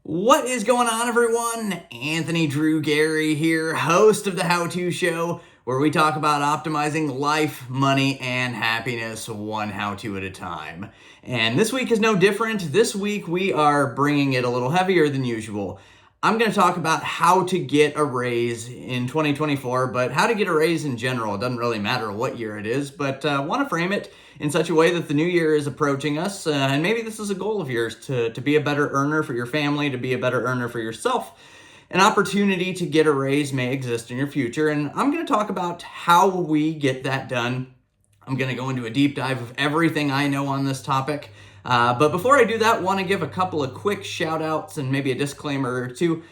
What is going on, everyone? Anthony Drew Gary here, host of the How To Show, where we talk about optimizing life, money, and happiness one how-to at a time. And this week is no different. This week we are bringing it a little heavier than usual. I'm going to talk about how to get a raise in 2024, but how to get a raise in general. It doesn't really matter what year it is, but I want to frame it in such a way that the new year is approaching us, and maybe this is a goal of yours to be a better earner for your family, to be a better earner for yourself. An opportunity to get a raise may exist in your future, and I'm going to talk about how we get that done. I'm going to go into a deep dive of everything I know on this topic. But before I do that, I want to give a couple of quick shout outs and maybe a disclaimer or two.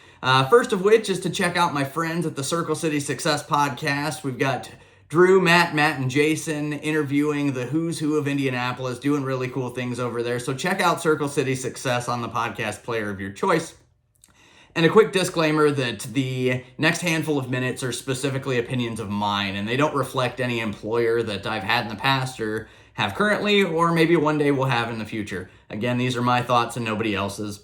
First of which is to check out my friends at the Circle City Success Podcast. We've got Drew, Matt, and Jason interviewing the who's who of Indianapolis, doing really cool things over there. So check out Circle City Success on the podcast player of your choice. And a quick disclaimer that the next handful of minutes are specifically opinions of mine, and they don't reflect any employer that I've had in the past or have currently, or maybe one day will have in the future. Again, these are my thoughts and nobody else's.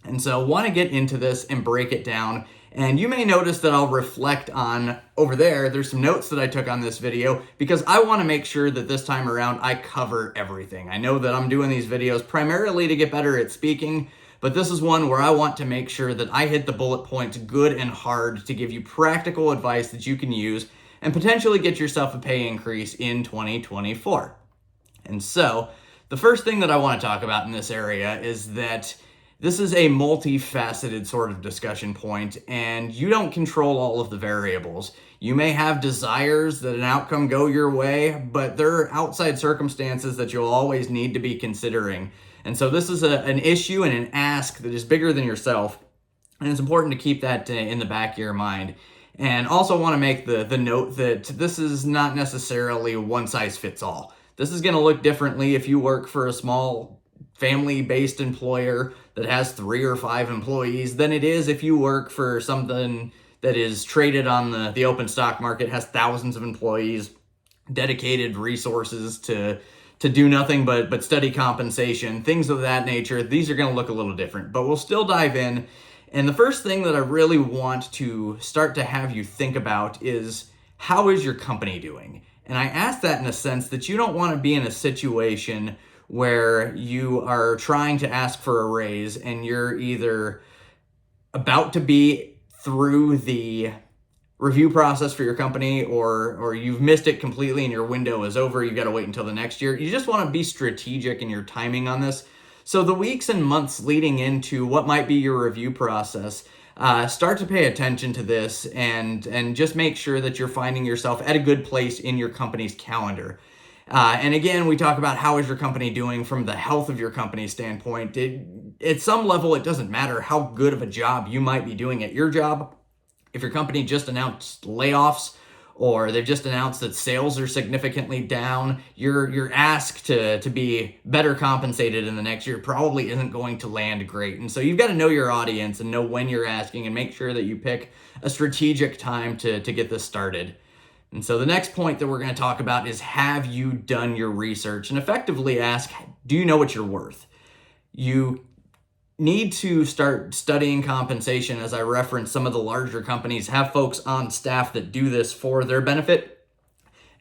And so want to get into this and break it down. And you may notice that I'll reflect on over there's some notes that I took on this video because I want to make sure that this time around I cover everything. I know that I'm doing these videos primarily to get better at speaking, but this is one where I want to make sure that I hit the bullet points good and hard to give you practical advice that you can use and potentially get yourself a pay increase in 2024. And so the first thing that I want to talk about in this area is that this is a multifaceted sort of discussion point, and you don't control all of the variables. You may have desires that an outcome go your way, but there are outside circumstances that you'll always need to be considering. And so this is an issue and an ask that is bigger than yourself, and it's important to keep that in the back of your mind. And also want to make the note that this is not necessarily one size fits all. This is going to look differently if you work for a small family-based employer that has 3 or 5 employees than it is if you work for something that is traded on the open stock market, has thousands of employees, dedicated resources to do nothing but study compensation, things of that nature. These are going to look a little different, but we'll still dive in. And the first thing that I really want to start to have you think about is, how is your company doing? And I ask that in a sense that you don't want to be in a situation where you are trying to ask for a raise and you're either about to be through the review process for your company or you've missed it completely and your window is over. You've got to wait until the next year. You just want to be strategic in your timing on this. So the weeks and months leading into what might be your review process, start to pay attention to this and just make sure that you're finding yourself at a good place in your company's calendar. And again, we talk about how is your company doing from the health of your company standpoint. At some level, it doesn't matter how good of a job you might be doing at your job. If your company just announced layoffs or they've just announced that sales are significantly down, your ask to be better compensated in the next year probably isn't going to land great. And so you've got to know your audience and know when you're asking and make sure that you pick a strategic time to get this started. And so the next point that we're going to talk about is, have you done your research? And effectively ask, do you know what you're worth? You need to start studying compensation. As I referenced, some of the larger companies have folks on staff that do this for their benefit.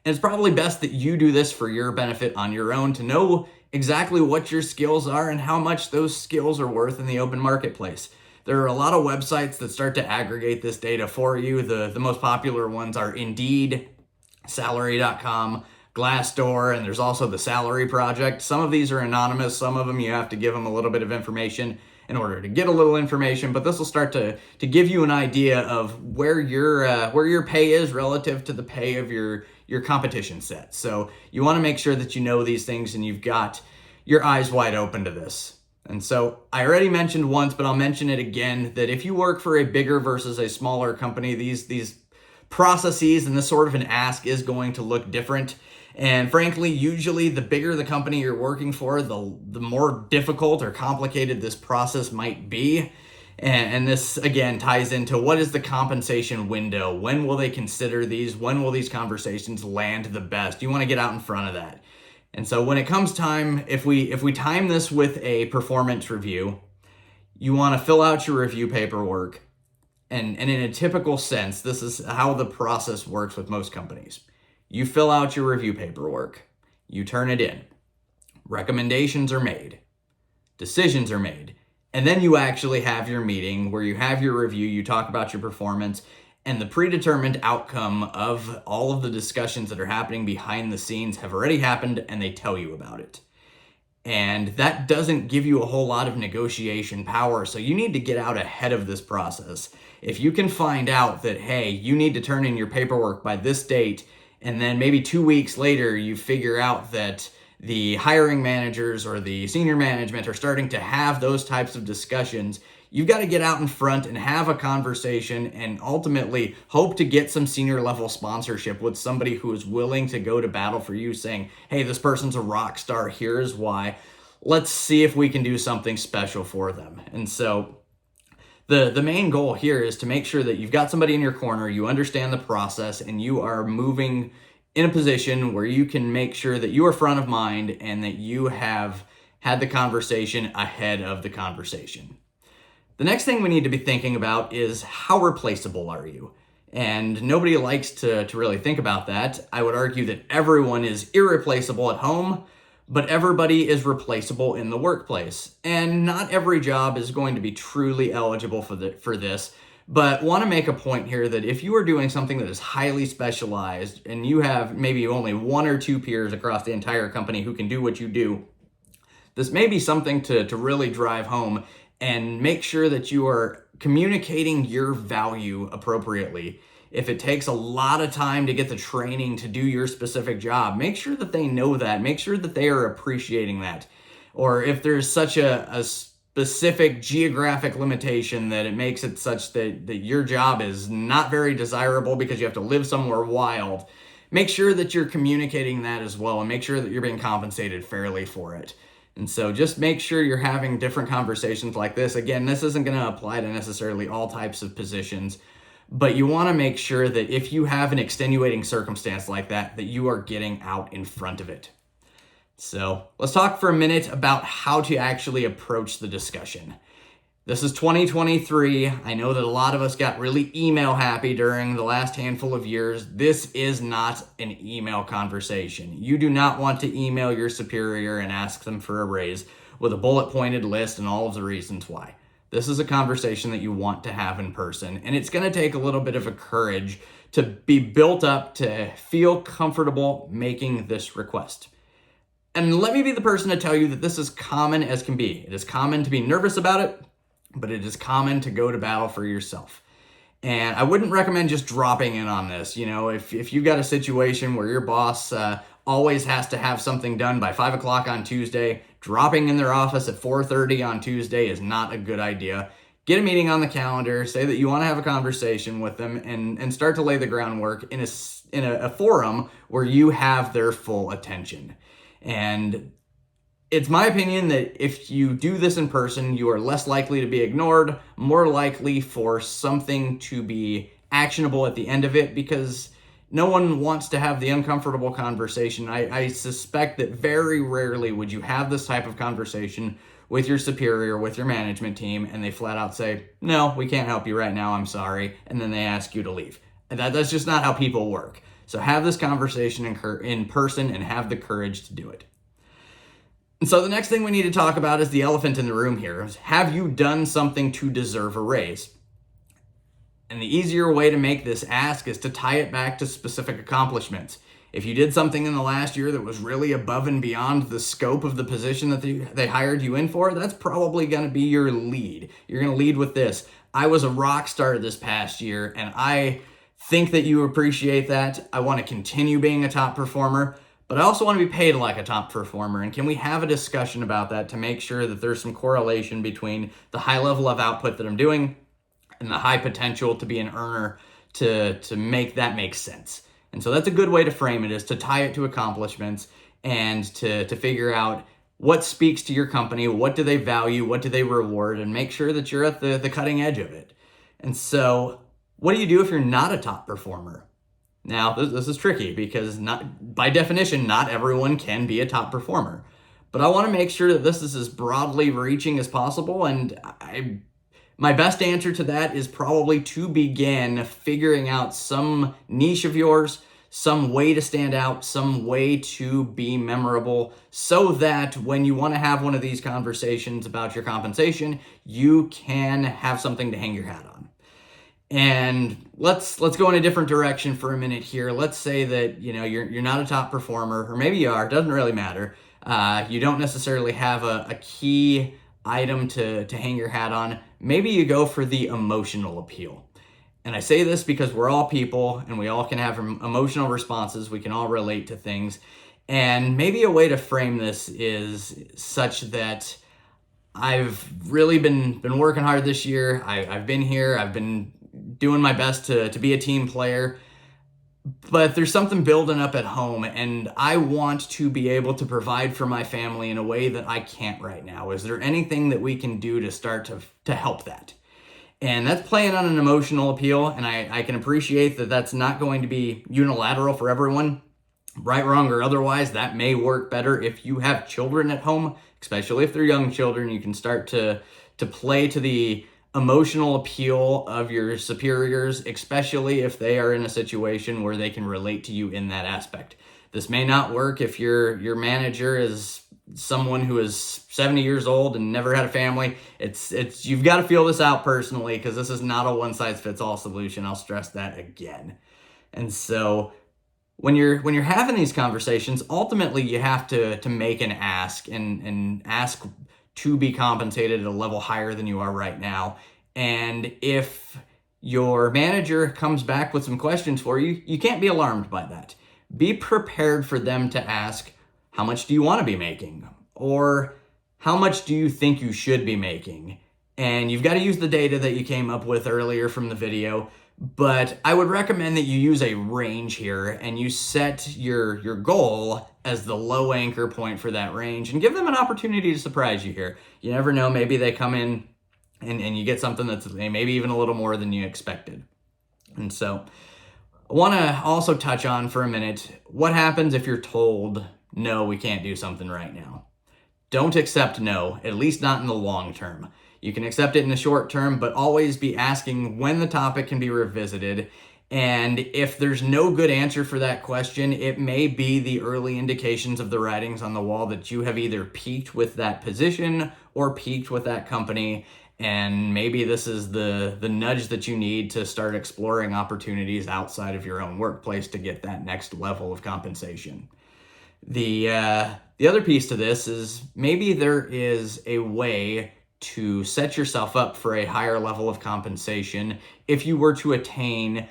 And it's probably best that you do this for your benefit on your own, to know exactly what your skills are and how much those skills are worth in the open marketplace. There are a lot of websites that start to aggregate this data for you. The most popular ones are Indeed, Salary.com, Glassdoor, and there's also the Salary Project. Some of these are anonymous. Some of them you have to give them a little bit of information in order to get a little information, but this will start to give you an idea of where your pay is relative to the pay of your competition set. So you want to make sure that you know these things and you've got your eyes wide open to this. And so I already mentioned once, but I'll mention it again, that if you work for a bigger versus a smaller company, these processes and this sort of an ask is going to look different. And frankly, usually the bigger the company you're working for, the more difficult or complicated this process might be. And this, again, ties into, what is the compensation window? When will they consider these? When will these conversations land the best? You want to get out in front of that. And so when it comes time, if we time this with a performance review, You want to fill out your review paperwork. And in a typical sense, this is how the process works with most companies. You fill out your review paperwork. You turn it in. Recommendations are made. Decisions are made. And then you actually have your meeting where you have your review, you talk about your performance, and the predetermined outcome of all of the discussions that are happening behind the scenes have already happened, and they tell you about it. And that doesn't give you a whole lot of negotiation power, so you need to get out ahead of this process. If you can find out that, hey, you need to turn in your paperwork by this date, and then maybe 2 weeks later you figure out that the hiring managers or the senior management are starting to have those types of discussions, you've got to get out in front and have a conversation and ultimately hope to get some senior level sponsorship with somebody who is willing to go to battle for you, saying, hey, this person's a rock star, here's why. Let's see if we can do something special for them. And so the main goal here is to make sure that you've got somebody in your corner, you understand the process, and you are moving in a position where you can make sure that you are front of mind and that you have had the conversation ahead of the conversation. The next thing we need to be thinking about is how replaceable are you? And nobody likes to really think about that. I would argue that everyone is irreplaceable at home, but everybody is replaceable in the workplace. And not every job is going to be truly eligible for this. But want to make a point here that if you are doing something that is highly specialized and you have maybe only 1 or 2 peers across the entire company who can do what you do, this may be something to really drive home and make sure that you are communicating your value appropriately. If it takes a lot of time to get the training to do your specific job, make sure that they know that. Make sure that they are appreciating that. Or if there's such a specific geographic limitation that it makes it such that your job is not very desirable because you have to live somewhere wild, make sure that you're communicating that as well and make sure that you're being compensated fairly for it. And so just make sure you're having different conversations like this. Again, this isn't going to apply to necessarily all types of positions, but you want to make sure that if you have an extenuating circumstance like that, that you are getting out in front of it. So let's talk for a minute about how to actually approach the discussion. This is 2023. I know that a lot of us got really email happy during the last handful of years. This is not an email conversation. You do not want to email your superior and ask them for a raise with a bullet pointed list and all of the reasons why. This is a conversation that you want to have in person, and it's going to take a little bit of a courage to be built up to feel comfortable making this request. And let me be the person to tell you that this is common as can be. It is common to be nervous about it, but it is common to go to battle for yourself. And I wouldn't recommend just dropping in on this. You know, if you've got a situation where your boss always has to have something done by 5 o'clock on Tuesday, dropping in their office at 4:30 on Tuesday is not a good idea. Get a meeting on the calendar, say that you want to have a conversation with them, and start to lay the groundwork in a forum where you have their full attention. And it's my opinion that if you do this in person, you are less likely to be ignored, more likely for something to be actionable at the end of it, because no one wants to have the uncomfortable conversation. I suspect that very rarely would you have this type of conversation with your superior, with your management team, and they flat out say, no, we can't help you right now, I'm sorry, and then they ask you to leave. That's just not how people work. So have this conversation in person and have the courage to do it. And so the next thing we need to talk about is the elephant in the room here. Have you done something to deserve a raise? And the easier way to make this ask is to tie it back to specific accomplishments. If you did something in the last year that was really above and beyond the scope of the position that they hired you in for, that's probably going to be your lead. You're going to lead with this. I was a rock star this past year, and I think that you appreciate that. I want to continue being a top performer, but I also want to be paid like a top performer. And can we have a discussion about that to make sure that there's some correlation between the high level of output that I'm doing and the high potential to be an earner to make that make sense? And so that's a good way to frame it, is to tie it to accomplishments and to figure out what speaks to your company, what do they value, what do they reward, and make sure that you're at the cutting edge of it. And so what do you do if you're not a top performer? Now, this is tricky because by definition, not everyone can be a top performer. but I want to make sure that this is as broadly reaching as possible. And my best answer to that is probably to begin figuring out some niche of yours, some way to stand out, some way to be memorable, so that when you want to have one of these conversations about your compensation, you can have something to hang your hat on. And let's go in a different direction for a minute here. Let's say that you're not a top performer, or maybe you are. It doesn't really matter. You don't necessarily have a key item to hang your hat on. Maybe you go for the emotional appeal. And I say this because we're all people and we all can have emotional responses. We can all relate to things. And maybe a way to frame this is such that I've really been working hard this year. I've been here. I've been doing my best to be a team player. But there's something building up at home, and I want to be able to provide for my family in a way that I can't right now. Is there anything that we can do to start to help that? And that's playing on an emotional appeal, and I can appreciate that that's not going to be unilateral for everyone. Right, wrong, or otherwise, that may work better if you have children at home, especially if they're young children. You can start to play to the emotional appeal of your superiors, especially if they are in a situation where they can relate to you in that aspect. This may not work if your manager is someone who is 70 years old and never had a family. It's you've got to feel this out personally, because this is not a one-size-fits-all solution. I'll stress that again. And so when you're having these conversations, ultimately you have to make an ask and ask to be compensated at a level higher than you are right now. And if your manager comes back with some questions for you, you can't be alarmed by that. Be prepared for them to ask, how much do you want to be making? Or how much do you think you should be making? And you've got to use the data that you came up with earlier from the video. But I would recommend that you use a range here and you set your goal as the low anchor point for that range and give them an opportunity to surprise you here. You never know, maybe they come in and you get something that's maybe even a little more than you expected. And so I want to also touch on for a minute, what happens if you're told, no, we can't do something right now? Don't accept no, at least not in the long term. You can accept it in the short term, but always be asking when the topic can be revisited. And if there's no good answer for that question, it may be the early indications of the writings on the wall that you have either peaked with that position or peaked with that company. And maybe this is the nudge that you need to start exploring opportunities outside of your own workplace to get that next level of compensation. The other piece to this is maybe there is a way to set yourself up for a higher level of compensation if you were to attain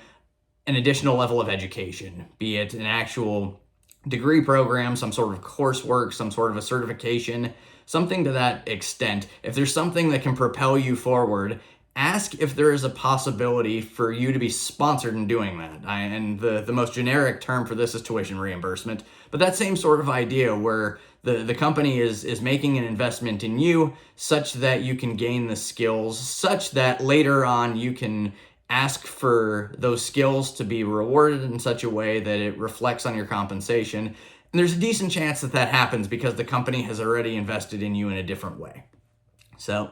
an additional level of education, be it an actual degree program, some sort of coursework, some sort of a certification, something to that extent. If there's something that can propel you forward, ask if there is a possibility for you to be sponsored in doing that. And the most generic term for this is tuition reimbursement, but that same sort of idea where the company is making an investment in you such that you can gain the skills, such that later on you can ask for those skills to be rewarded in such a way that it reflects on your compensation. And there's a decent chance that that happens because the company has already invested in you in a different way. So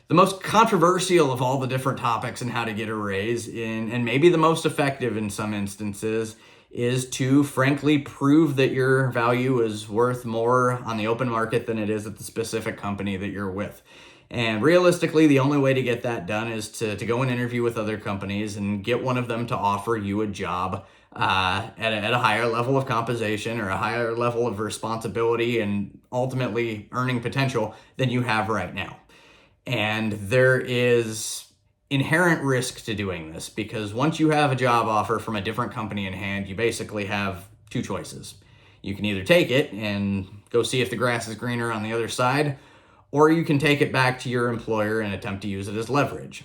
the most controversial of all the different topics and how to get a raise, and maybe the most effective in some instances, is to frankly prove that your value is worth more on the open market than it is at the specific company that you're with. And realistically, the only way to get that done is to go and interview with other companies and get one of them to offer you a job at a higher level of compensation or a higher level of responsibility and ultimately earning potential than you have right now. And there is inherent risk to doing this because once you have a job offer from a different company in hand, you basically have two choices. You can either take it and go see if the grass is greener on the other side, or you can take it back to your employer and attempt to use it as leverage.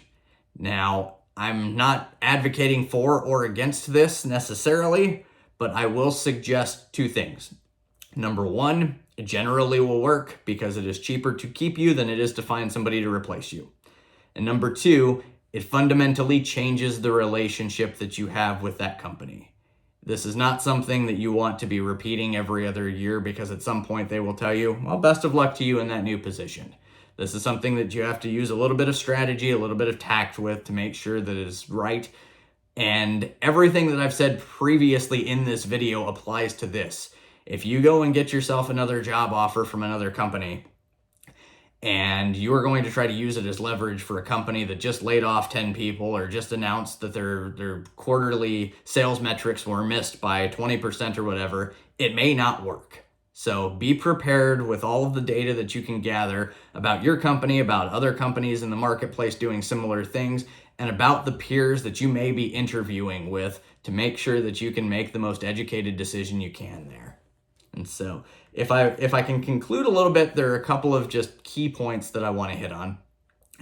Now, I'm not advocating for or against this necessarily, but I will suggest two things. Number one, it generally will work because it is cheaper to keep you than it is to find somebody to replace you. And number two, it fundamentally changes the relationship that you have with that company. This is not something that you want to be repeating every other year, because at some point they will tell you, well, best of luck to you in that new position. This is something that you have to use a little bit of strategy, a little bit of tact with to make sure that it is right. And everything that I've said previously in this video applies to this. If you go and get yourself another job offer from another company, and you are going to try to use it as leverage for a company that just laid off 10 people or just announced that their quarterly sales metrics were missed by 20% or whatever, it may not work. So be prepared with all of the data that you can gather about your company, about other companies in the marketplace doing similar things, and about the peers that you may be interviewing with, to make sure that you can make the most educated decision you can there. And so if I can conclude a little bit, there are a couple of just key points that I want to hit on.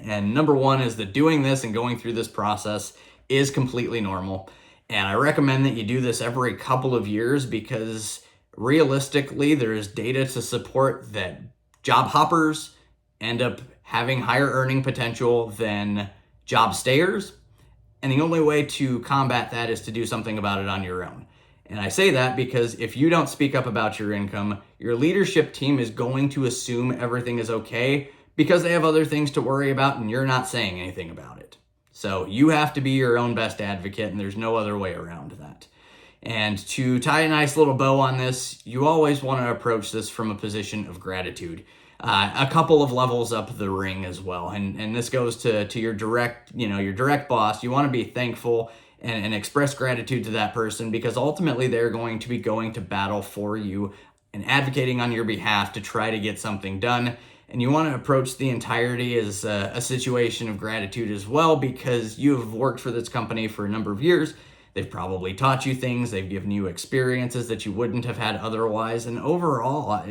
And number one is that doing this and going through this process is completely normal. And I recommend that you do this every couple of years, because realistically, there is data to support that job hoppers end up having higher earning potential than job stayers. And the only way to combat that is to do something about it on your own. And I say that because if you don't speak up about your income, your leadership team is going to assume everything is okay because they have other things to worry about and you're not saying anything about it. So you have to be your own best advocate, and there's no other way around that. And to tie a nice little bow on this, you always want to approach this from a position of gratitude. A couple of levels up the ring as well. And this goes to your direct boss. You want to be thankful and express gratitude to that person, because ultimately they're going to be going to battle for you and advocating on your behalf to try to get something done. And you want to approach the entirety as a situation of gratitude as well, because you have worked for this company for a number of years. They've probably taught you things. They've given you experiences that you wouldn't have had otherwise. And overall,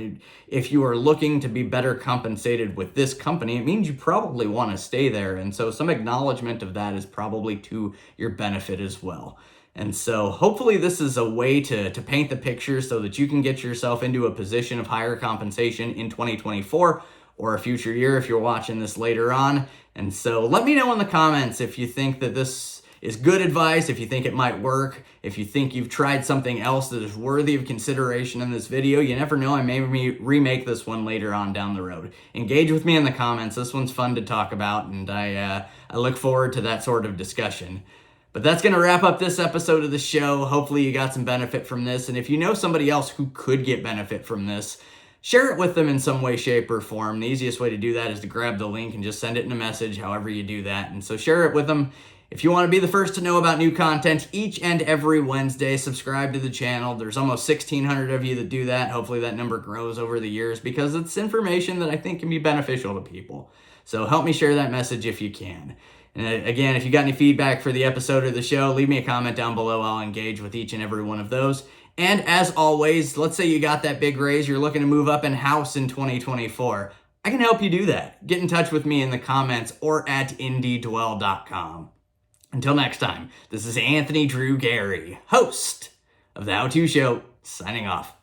if you are looking to be better compensated with this company, it means you probably want to stay there. And so some acknowledgement of that is probably to your benefit as well. And so hopefully this is a way to paint the picture so that you can get yourself into a position of higher compensation in 2024 or a future year if you're watching this later on. And so let me know in the comments if you think that this is good advice, if you think it might work, if you think you've tried something else that is worthy of consideration in this video. You never know, I may remake this one later on down the road. Engage with me in the comments. This one's fun to talk about, and I look forward to that sort of discussion. But that's going to wrap up this episode of the show. Hopefully you got some benefit from this, and if you know somebody else who could get benefit from this, share it with them in some way, shape, or form. The easiest way to do that is to grab the link and just send it in a message, however you do that. And so share it with them. If you want to be the first to know about new content each and every Wednesday, subscribe to the channel. There's almost 1,600 of you that do that. Hopefully that number grows over the years, because it's information that I think can be beneficial to people. So help me share that message if you can. And again, if you got any feedback for the episode or the show, leave me a comment down below. I'll engage with each and every one of those. And as always, let's say you got that big raise, you're looking to move up in house in 2024. I can help you do that. Get in touch with me in the comments or at indiedwell.com. Until next time, this is Anthony Drew Gary, host of The How To Show, signing off.